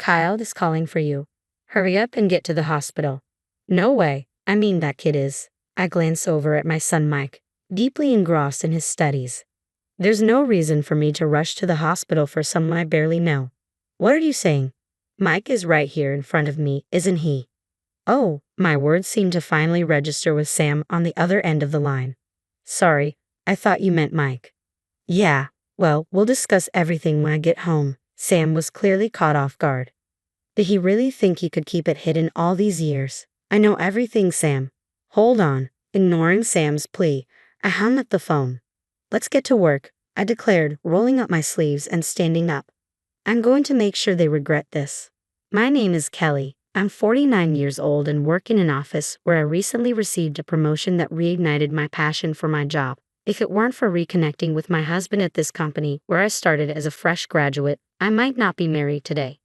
Kyle is calling for you. Hurry up and get to the hospital. No way, I mean that kid is. I glance over at my son Mike, deeply engrossed in his studies. There's no reason for me to rush to the hospital for someone I barely know. What are you saying? Mike is right here in front of me, isn't he? Oh, my words seem to finally register with Sam on the other end of the line. Sorry, I thought you meant Mike. Yeah, well, we'll discuss everything when I get home. Sam was clearly caught off guard. Did he really think he could keep it hidden all these years? I know everything, Sam. Hold on. Ignoring Sam's plea, I hung up the phone. Let's get to work, I declared, rolling up my sleeves and standing up. I'm going to make sure they regret this. My name is Kelly. I'm 49 years old and work in an office where I recently received a promotion that reignited my passion for my job. If it weren't for reconnecting with my husband at this company where I started as a fresh graduate, I might not be married today.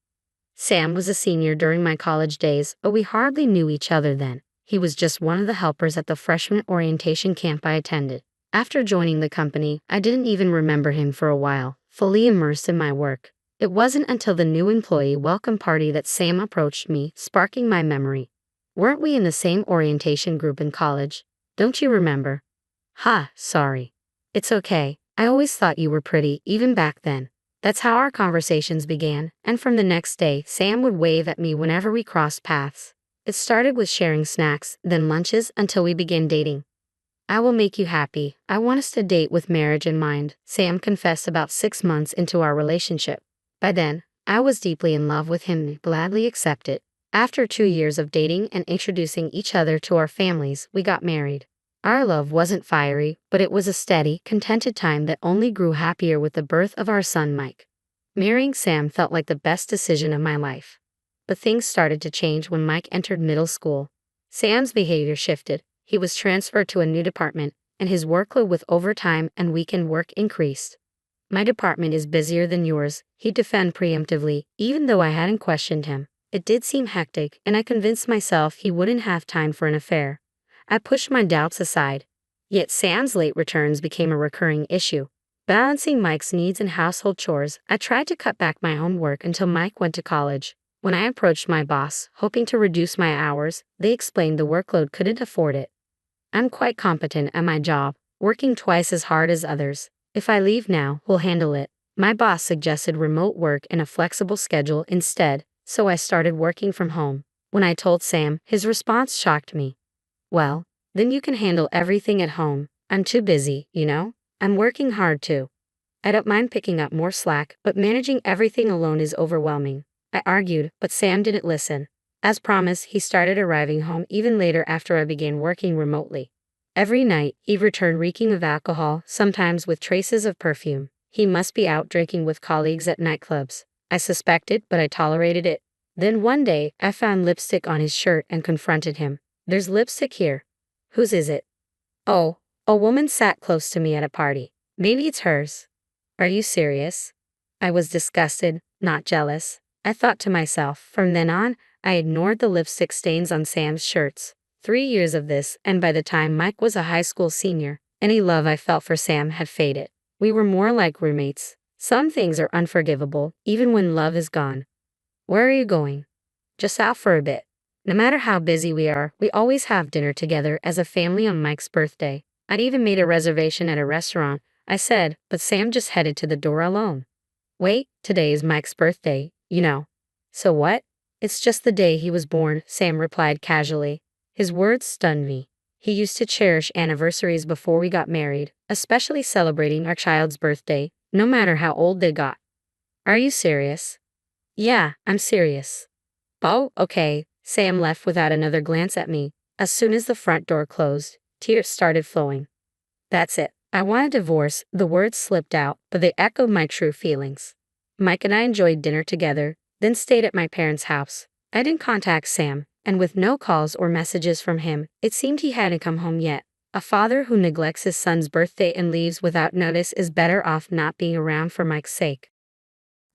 Sam was a senior during my college days, but we hardly knew each other then. He was just one of the helpers at the freshman orientation camp I attended. After joining the company, I didn't even remember him for a while, fully immersed in my work. It wasn't until the new employee welcome party that Sam approached me, sparking my memory. Weren't we in the same orientation group in college? Don't you remember? Sorry. It's okay. I always thought you were pretty, even back then. That's how our conversations began, and from the next day, Sam would wave at me whenever we crossed paths. It started with sharing snacks, then lunches, until we began dating. I will make you happy. I want us to date with marriage in mind, Sam confessed about 6 months into our relationship. By then, I was deeply in love with him and gladly accepted. After 2 years of dating and introducing each other to our families, we got married. Our love wasn't fiery, but it was a steady, contented time that only grew happier with the birth of our son Mike. Marrying Sam felt like the best decision of my life. But things started to change when Mike entered middle school. Sam's behavior shifted. He was transferred to a new department, and his workload with overtime and weekend work increased. My department is busier than yours, he'd defend preemptively, even though I hadn't questioned him. It did seem hectic, and I convinced myself he wouldn't have time for an affair. I pushed my doubts aside. Yet Sam's late returns became a recurring issue. Balancing Mike's needs and household chores, I tried to cut back my own work until Mike went to college. When I approached my boss, hoping to reduce my hours, they explained the workload couldn't afford it. I'm quite competent at my job, working twice as hard as others. If I leave now, we'll handle it. My boss suggested remote work and a flexible schedule instead, so I started working from home. When I told Sam, his response shocked me. Well, then you can handle everything at home. I'm too busy, you know? I'm working hard too. I don't mind picking up more slack, but managing everything alone is overwhelming. I argued, but Sam didn't listen. As promised, he started arriving home even later after I began working remotely. Every night, he returned reeking of alcohol, sometimes with traces of perfume. He must be out drinking with colleagues at nightclubs. I suspected, but I tolerated it. Then one day, I found lipstick on his shirt and confronted him. There's lipstick here. Whose is it? Oh, a woman sat close to me at a party. Maybe it's hers. Are you serious? I was disgusted, not jealous. I thought to myself, from then on, I ignored the lipstick stains on Sam's shirts. 3 years of this, and by the time Mike was a high school senior, any love I felt for Sam had faded. We were more like roommates. Some things are unforgivable, even when love is gone. Where are you going? Just out for a bit. No matter how busy we are, we always have dinner together as a family on Mike's birthday. I'd even made a reservation at a restaurant, I said, but Sam just headed to the door alone. Wait, today is Mike's birthday, you know. So what? It's just the day he was born, Sam replied casually. His words stunned me. He used to cherish anniversaries before we got married, especially celebrating our child's birthday, no matter how old they got. Are you serious? Yeah, I'm serious. Oh, okay. Sam left without another glance at me. As soon as the front door closed, tears started flowing. That's it. I want a divorce. The words slipped out, but they echoed my true feelings. Mike and I enjoyed dinner together, then stayed at my parents' house. I didn't contact Sam, and with no calls or messages from him, it seemed he hadn't come home yet. A father who neglects his son's birthday and leaves without notice is better off not being around for Mike's sake.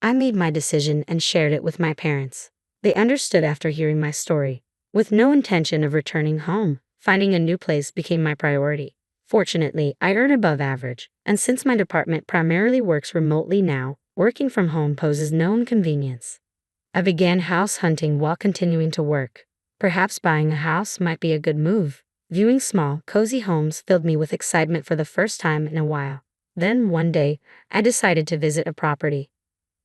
I made my decision and shared it with my parents. They understood after hearing my story. With no intention of returning home, finding a new place became my priority. Fortunately, I earn above average, and since my department primarily works remotely now, working from home poses no inconvenience. I began house hunting while continuing to work. Perhaps buying a house might be a good move. Viewing small, cozy homes filled me with excitement for the first time in a while. Then, one day, I decided to visit a property.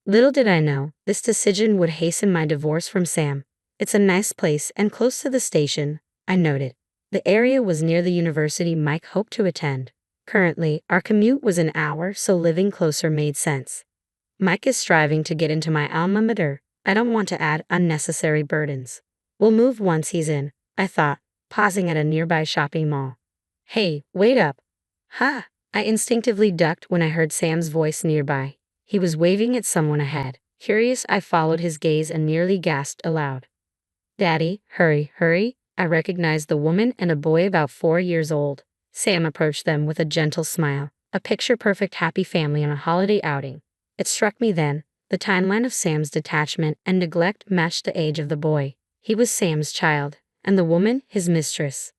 Little did I know, this decision would hasten my divorce from Sam. It's a nice place and close to the station, I noted. The area was near the university Mike hoped to attend. Currently, our commute was an hour, so living closer made sense. Mike is striving to get into my alma mater. I don't want to add unnecessary burdens. We'll move once he's in, I thought, pausing at a nearby shopping mall. Hey, wait up. Ha! I instinctively ducked when I heard Sam's voice nearby. He was waving at someone ahead. Curious, I followed his gaze and nearly gasped aloud. Daddy, hurry, hurry. I recognized the woman and a boy about 4 years old. Sam approached them with a gentle smile, a picture-perfect happy family on a holiday outing. It struck me then, the timeline of Sam's detachment and neglect matched the age of the boy. He was Sam's child, and the woman his mistress.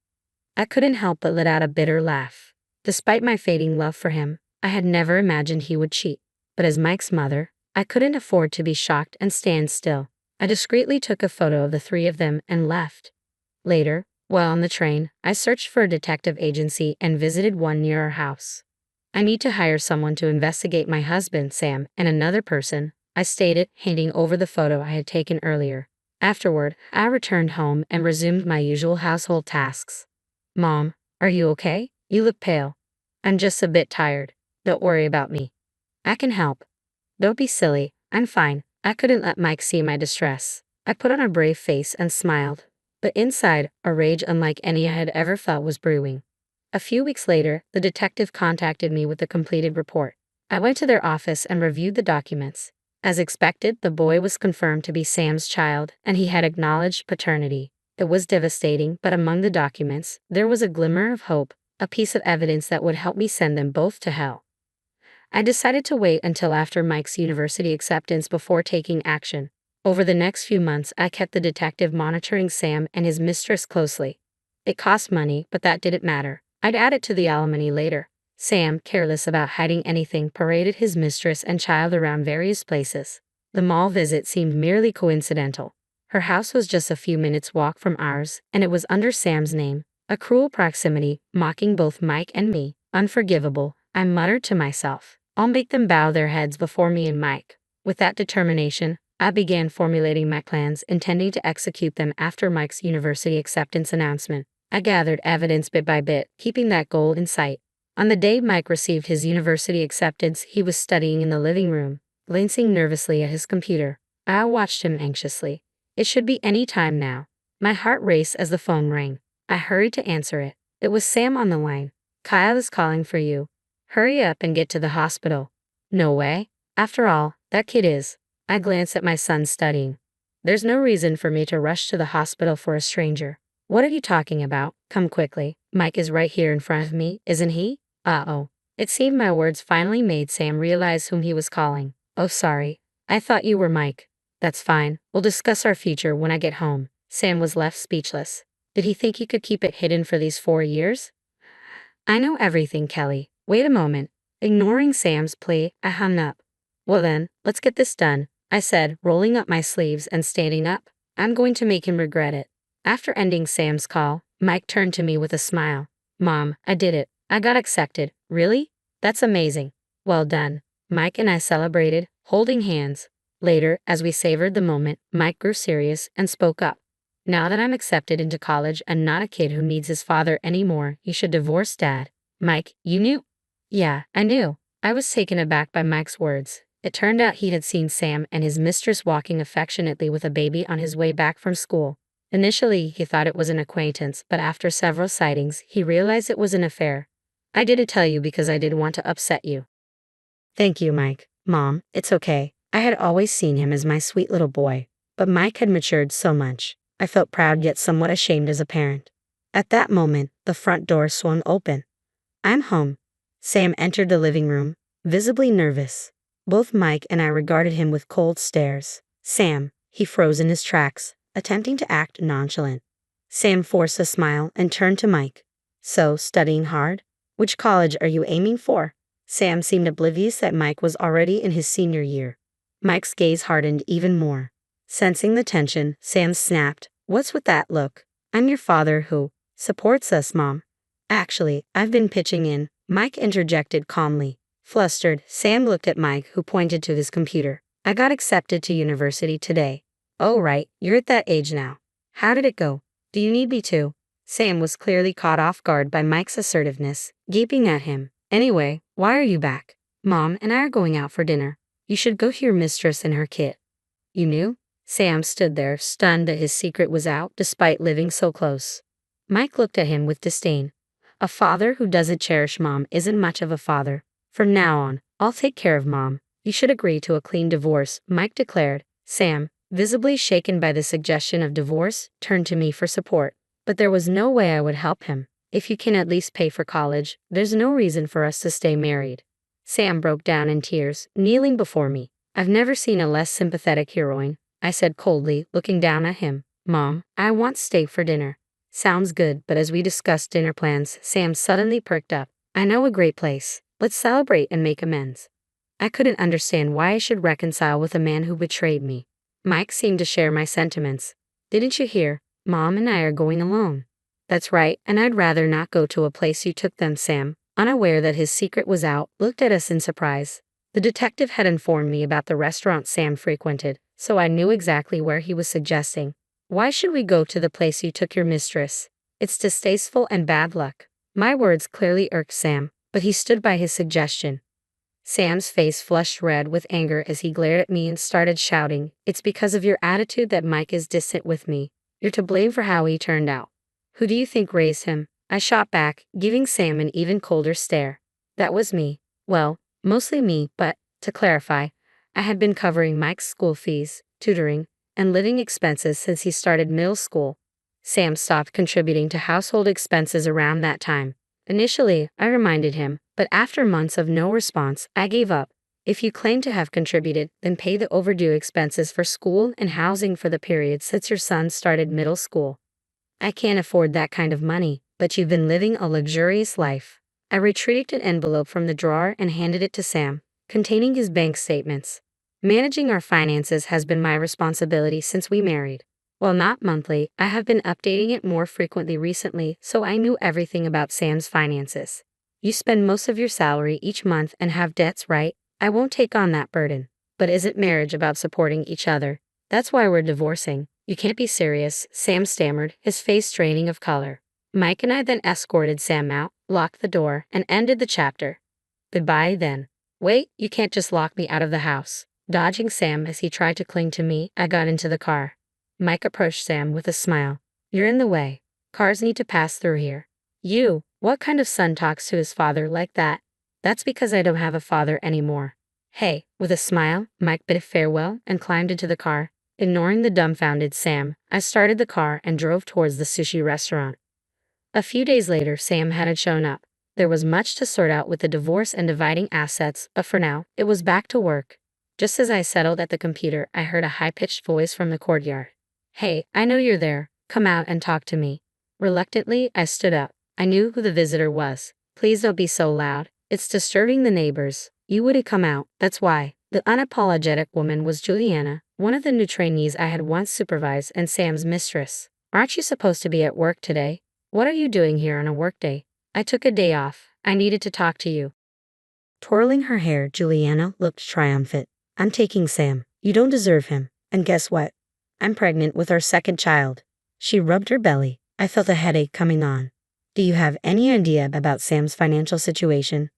I couldn't help but let out a bitter laugh. Despite my fading love for him, I had never imagined he would cheat. But as Mike's mother, I couldn't afford to be shocked and stand still. I discreetly took a photo of the three of them and left. Later, while on the train, I searched for a detective agency and visited one near our house. I need to hire someone to investigate my husband, Sam, and another person, I stated, handing over the photo I had taken earlier. Afterward, I returned home and resumed my usual household tasks. Mom, are you okay? You look pale. I'm just a bit tired. Don't worry about me. I can help. Don't be silly, I'm fine. I couldn't let Mike see my distress. I put on a brave face and smiled. But inside, a rage unlike any I had ever felt was brewing. A few weeks later, the detective contacted me with a completed report. I went to their office and reviewed the documents. As expected, the boy was confirmed to be Sam's child, and he had acknowledged paternity. It was devastating, but among the documents, there was a glimmer of hope, a piece of evidence that would help me send them both to hell. I decided to wait until after Mike's university acceptance before taking action. Over the next few months, I kept the detective monitoring Sam and his mistress closely. It cost money, but that didn't matter. I'd add it to the alimony later. Sam, careless about hiding anything, paraded his mistress and child around various places. The mall visit seemed merely coincidental. Her house was just a few minutes' walk from ours, and it was under Sam's name. A cruel proximity, mocking both Mike and me. Unforgivable, I muttered to myself. I'll make them bow their heads before me and Mike. With that determination, I began formulating my plans, intending to execute them after Mike's university acceptance announcement. I gathered evidence bit by bit, keeping that goal in sight. On the day Mike received his university acceptance, he was studying in the living room, glancing nervously at his computer. I watched him anxiously. It should be any time now. My heart raced as the phone rang. I hurried to answer it. It was Sam on the line. Kyle is calling for you. Hurry up and get to the hospital. No way. After all, that kid is. I glanced at my son studying. There's no reason for me to rush to the hospital for a stranger. What are you talking about? Come quickly. Mike is right here in front of me, isn't he? Uh-oh. It seemed my words finally made Sam realize whom he was calling. Oh, sorry. I thought you were Mike. That's fine. We'll discuss our future when I get home. Sam was left speechless. Did he think he could keep it hidden for these 4 years? I know everything, Kelly. Wait a moment. Ignoring Sam's plea, I hung up. Well then, let's get this done, I said, rolling up my sleeves and standing up. I'm going to make him regret it. After ending Sam's call, Mike turned to me with a smile. Mom, I did it. I got accepted. Really? That's amazing. Well done. Mike and I celebrated, holding hands. Later, as we savored the moment, Mike grew serious and spoke up. Now that I'm accepted into college and not a kid who needs his father anymore, you should divorce Dad. Mike, you knew? Yeah, I knew. I was taken aback by Mike's words. It turned out he had seen Sam and his mistress walking affectionately with a baby on his way back from school. Initially, he thought it was an acquaintance, but after several sightings, he realized it was an affair. I didn't tell you because I didn't want to upset you. Thank you, Mike. Mom, it's okay. I had always seen him as my sweet little boy, but Mike had matured so much. I felt proud yet somewhat ashamed as a parent. At that moment, the front door swung open. I'm home. Sam entered the living room, visibly nervous. Both Mike and I regarded him with cold stares. Sam, he froze in his tracks, attempting to act nonchalant. Sam forced a smile and turned to Mike. So, studying hard? Which college are you aiming for? Sam seemed oblivious that Mike was already in his senior year. Mike's gaze hardened even more. Sensing the tension, Sam snapped, "What's with that look? I'm your father who supports us, Mom." "Actually, I've been pitching in," Mike interjected calmly. Flustered, Sam looked at Mike, who pointed to his computer. "I got accepted to university today." "Oh right, you're at that age now. How did it go? Do you need me to?" Sam was clearly caught off guard by Mike's assertiveness, gaping at him. "Anyway, why are you back?" "Mom and I are going out for dinner. You should go to your mistress and her kid." "You knew?" Sam stood there, stunned that his secret was out despite living so close. Mike looked at him with disdain. "A father who doesn't cherish Mom isn't much of a father. From now on, I'll take care of Mom. You should agree to a clean divorce," Mike declared. Sam, visibly shaken by the suggestion of divorce, turned to me for support. But there was no way I would help him. "If you can at least pay for college, there's no reason for us to stay married." Sam broke down in tears, kneeling before me. "I've never seen a less sympathetic heroine," I said coldly, looking down at him. "Mom, I want steak for dinner." "Sounds good, but as we discussed dinner plans," Sam suddenly perked up. "I know a great place. Let's celebrate and make amends." I couldn't understand why I should reconcile with a man who betrayed me. Mike seemed to share my sentiments. "Didn't you hear? Mom and I are going alone." "That's right, and I'd rather not go to a place you took them." Sam, unaware that his secret was out, looked at us in surprise. The detective had informed me about the restaurant Sam frequented, so I knew exactly where he was suggesting. "Why should we go to the place you took your mistress? It's distasteful and bad luck." My words clearly irked Sam, but he stood by his suggestion. Sam's face flushed red with anger as he glared at me and started shouting, "It's because of your attitude that Mike is distant with me. You're to blame for how he turned out. Who do you think raised him?" I shot back, giving Sam an even colder stare. "That was me." "Well, mostly me, but, to clarify, I had been covering Mike's school fees, tutoring, and living expenses since he started middle school." Sam stopped contributing to household expenses around that time. Initially, I reminded him, but after months of no response, I gave up. "If you claim to have contributed, then pay the overdue expenses for school and housing for the period since your son started middle school." "I can't afford that kind of money, but you've been living a luxurious life." I retrieved an envelope from the drawer and handed it to Sam, containing his bank statements. "Managing our finances has been my responsibility since we married. While not monthly, I have been updating it more frequently recently, so I knew everything about Sam's finances." "You spend most of your salary each month and have debts, right?" "I won't take on that burden." "But isn't marriage about supporting each other? That's why we're divorcing." "You can't be serious," Sam stammered, his face draining of color. Mike and I then escorted Sam out, locked the door, and ended the chapter. "Goodbye then." "Wait, you can't just lock me out of the house." Dodging Sam as he tried to cling to me, I got into the car. Mike approached Sam with a smile. "You're in the way. Cars need to pass through here." "You, what kind of son talks to his father like that?" "That's because I don't have a father anymore." "Hey," with a smile, Mike bid farewell and climbed into the car. Ignoring the dumbfounded Sam, I started the car and drove towards the sushi restaurant. A few days later, Sam hadn't shown up. There was much to sort out with the divorce and dividing assets, but for now, it was back to work. Just as I settled at the computer, I heard a high-pitched voice from the courtyard. "Hey, I know you're there. Come out and talk to me." Reluctantly, I stood up. I knew who the visitor was. "Please don't be so loud. It's disturbing the neighbors." "You wouldn't come out, that's why." The unapologetic woman was Juliana, one of the new trainees I had once supervised and Sam's mistress. "Aren't you supposed to be at work today? What are you doing here on a workday?" "I took a day off. I needed to talk to you." Twirling her hair, Juliana looked triumphant. "I'm taking Sam. You don't deserve him. And guess what? I'm pregnant with our second child." She rubbed her belly. I felt a headache coming on. "Do you have any idea about Sam's financial situation?"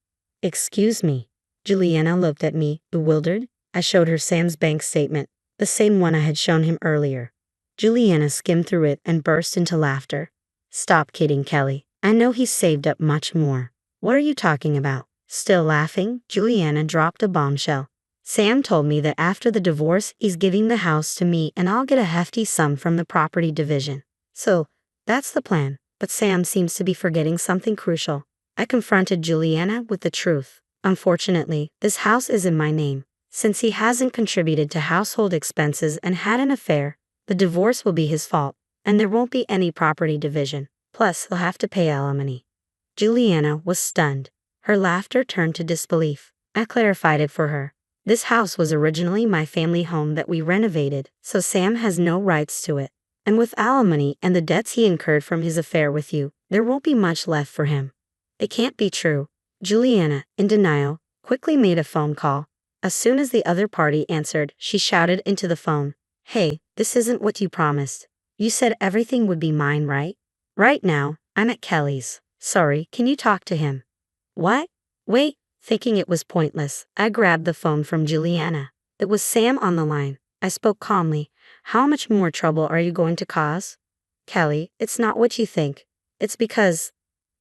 "Excuse me." Juliana looked at me, bewildered. I showed her Sam's bank statement, the same one I had shown him earlier. Juliana skimmed through it and burst into laughter. "Stop kidding, Kelly. I know he's saved up much more." "What are you talking about?" Still laughing, Juliana dropped a bombshell. "Sam told me that after the divorce he's giving the house to me and I'll get a hefty sum from the property division. So, that's the plan." But Sam seems to be forgetting something crucial. I confronted Juliana with the truth. "Unfortunately, this house is in my name. Since he hasn't contributed to household expenses and had an affair, the divorce will be his fault, and there won't be any property division. Plus, he'll have to pay alimony." Juliana was stunned. Her laughter turned to disbelief. I clarified it for her. This house was originally my family home that we renovated, so Sam has no rights to it. And with alimony and the debts he incurred from his affair with you, there won't be much left for him. It can't be true. Juliana, in denial, quickly made a phone call. As soon as the other party answered, she shouted into the phone, "Hey, this isn't what you promised. You said everything would be mine, right? Right now, I'm at Kelly's. Sorry, can you talk to him?" "What?" "Wait." Thinking it was pointless, I grabbed the phone from Juliana. It was Sam on the line. I spoke calmly. "How much more trouble are you going to cause?" "Kelly, it's not what you think. It's because..."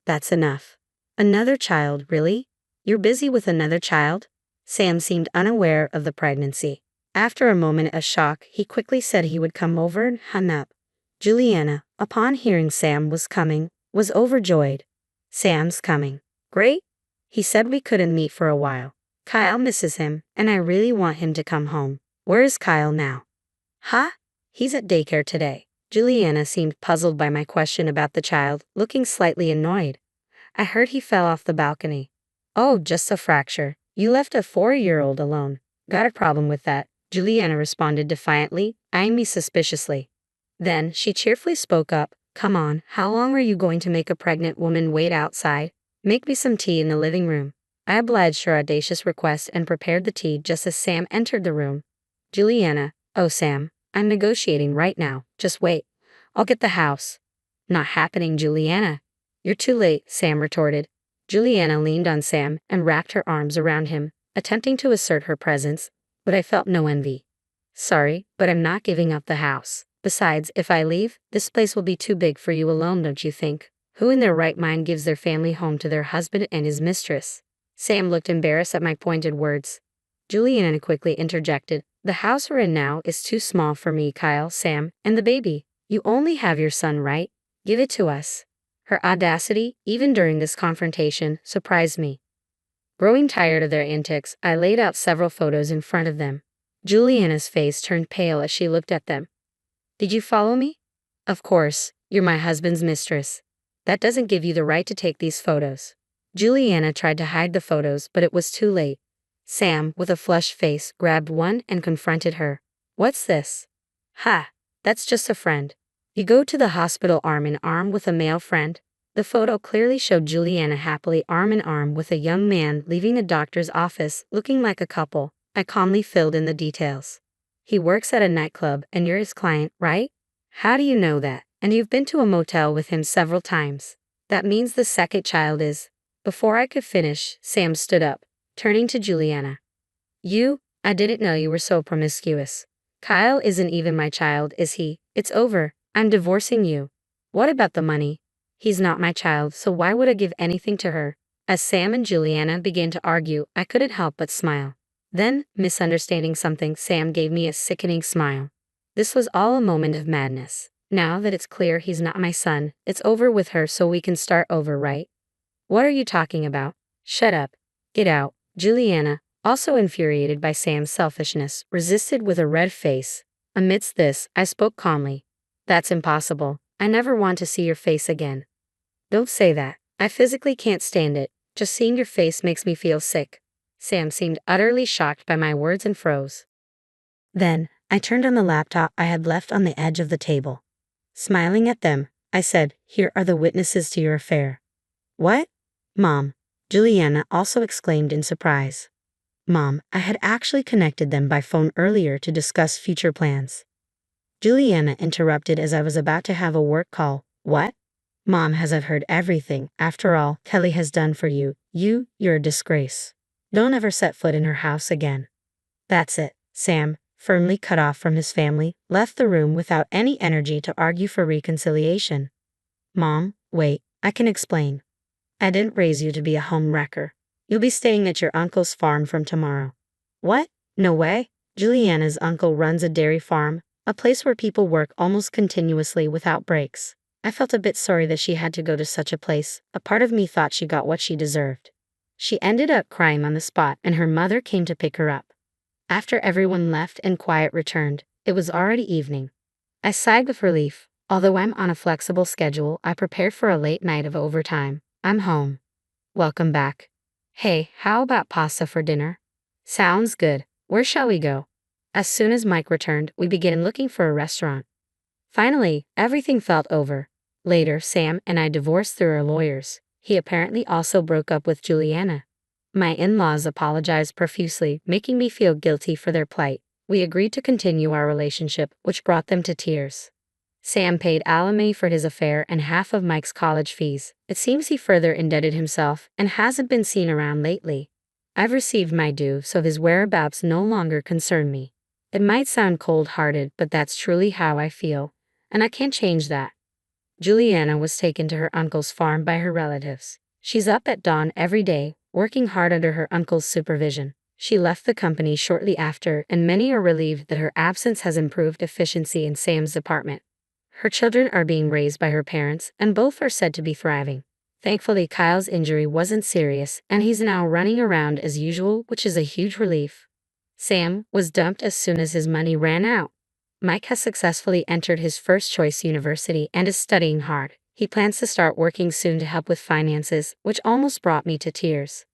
"That's enough." "Another child, really? You're busy with another child?" Sam seemed unaware of the pregnancy. After a moment of shock, he quickly said he would come over and hung up. Juliana, upon hearing Sam was coming, was overjoyed. "Sam's coming. Great." He said we couldn't meet for a while. "Kyle misses him, and I really want him to come home." "Where is Kyle now?" "Huh? He's at daycare today." Juliana seemed puzzled by my question about the child, looking slightly annoyed. "I heard he fell off the balcony." "Oh, just a fracture. You left a 4-year-old alone. Got a problem with that?" Juliana responded defiantly, eyeing me suspiciously. Then she cheerfully spoke up. "Come on, how long are you going to make a pregnant woman wait outside? Make me some tea in the living room." I obliged her audacious request and prepared the tea just as Sam entered the room. Juliana, "Oh Sam, I'm negotiating right now. Just wait. I'll get the house." "Not happening, Juliana." "You're too late," Sam retorted. Juliana leaned on Sam and wrapped her arms around him, attempting to assert her presence, but I felt no envy. "Sorry, but I'm not giving up the house. Besides, if I leave, this place will be too big for you alone, don't you think? Who in their right mind gives their family home to their husband and his mistress?" Sam looked embarrassed at my pointed words. Juliana quickly interjected, "The house we're in now is too small for me, Kyle, Sam, and the baby. You only have your son, right? Give it to us." Her audacity, even during this confrontation, surprised me. Growing tired of their antics, I laid out several photos in front of them. Juliana's face turned pale as she looked at them. "Did you follow me?" "Of course, you're my husband's mistress. That doesn't give you the right to take these photos." Juliana tried to hide the photos, but it was too late. Sam, with a flushed face, grabbed one and confronted her. "What's this?" "Ha, that's just a friend. You go to the hospital arm in arm with a male friend." The photo clearly showed Juliana happily arm in arm with a young man leaving a doctor's office, looking like a couple. I calmly filled in the details. "He works at a nightclub and you're his client, right? How do you know that? And you've been to a motel with him several times. That means the second child is..." Before I could finish, Sam stood up, turning to Juliana. I didn't know you were so promiscuous. Kyle isn't even my child, is he? It's over. I'm divorcing you." "What about the money?" "He's not my child, so why would I give anything to her?" As Sam and Juliana began to argue, I couldn't help but smile. Then, misunderstanding something, Sam gave me a sickening smile. This was all a moment of madness. "Now that it's clear he's not my son, it's over with her so we can start over, right?" "What are you talking about?" "Shut up. Get out." Juliana, also infuriated by Sam's selfishness, resisted with a red face. Amidst this, I spoke calmly. "That's impossible. I never want to see your face again." "Don't say that. I physically can't stand it. Just seeing your face makes me feel sick." Sam seemed utterly shocked by my words and froze. Then, I turned on the laptop I had left on the edge of the table. Smiling at them, I said, "Here are the witnesses to your affair." "What?" "Mom," Juliana also exclaimed in surprise. "Mom, I had actually connected them by phone earlier to discuss future plans." Juliana interrupted as I was about to have a work call. "What?" "Mom, has I've heard everything. After all Kelly has done for you, you're a disgrace. Don't ever set foot in her house again." "That's it." Sam, firmly cut off from his family, left the room without any energy to argue for reconciliation. "Mom, wait, I can explain. I didn't raise you to be a home wrecker. You'll be staying at your uncle's farm from tomorrow." "What? No way." Juliana's uncle runs a dairy farm, a place where people work almost continuously without breaks. I felt a bit sorry that she had to go to such a place. A part of me thought she got what she deserved. She ended up crying on the spot and her mother came to pick her up. After everyone left and quiet returned, it was already evening. I sighed with relief. Although I'm on a flexible schedule, I prepared for a late night of overtime. I'm home. "Welcome back. Hey, how about pasta for dinner?" "Sounds good." Where shall we go? As soon as Mike returned, we began looking for a restaurant. Finally, everything felt over. Later, Sam and I divorced through our lawyers. He apparently also broke up with Juliana. My in-laws apologized profusely, making me feel guilty for their plight. We agreed to continue our relationship, which brought them to tears. Sam paid alimony for his affair and half of Mike's college fees. It seems he further indebted himself and hasn't been seen around lately. I've received my due, so his whereabouts no longer concern me. It might sound cold-hearted, but that's truly how I feel, and I can't change that. Juliana was taken to her uncle's farm by her relatives. She's up at dawn every day, working hard under her uncle's supervision. She left the company shortly after, and many are relieved that her absence has improved efficiency in Sam's department. Her children are being raised by her parents, and both are said to be thriving. Thankfully, Kyle's injury wasn't serious, and he's now running around as usual, which is a huge relief. Sam was dumped as soon as his money ran out. Mike has successfully entered his first choice university and is studying hard. He plans to start working soon to help with finances, which almost brought me to tears.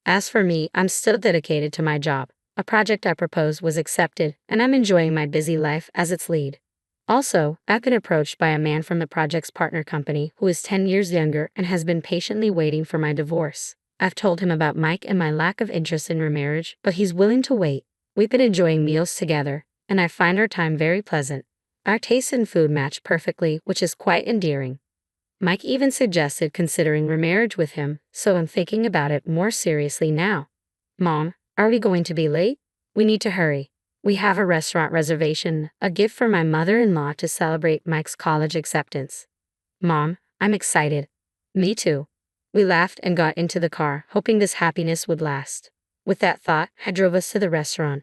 As for me, I'm still dedicated to my job. A project I proposed was accepted, and I'm enjoying my busy life as its lead. Also, I've been approached by a man from the project's partner company who is 10 years younger and has been patiently waiting for my divorce. I've told him about Mike and my lack of interest in remarriage, but he's willing to wait. We've been enjoying meals together, and I find our time very pleasant. Our tastes in food match perfectly, which is quite endearing. Mike even suggested considering remarriage with him, so I'm thinking about it more seriously now. Mom, are we going to be late? We need to hurry. We have a restaurant reservation, a gift for my mother-in-law to celebrate Mike's college acceptance. Mom, I'm excited. Me too. We laughed and got into the car, hoping this happiness would last. With that thought, I drove us to the restaurant.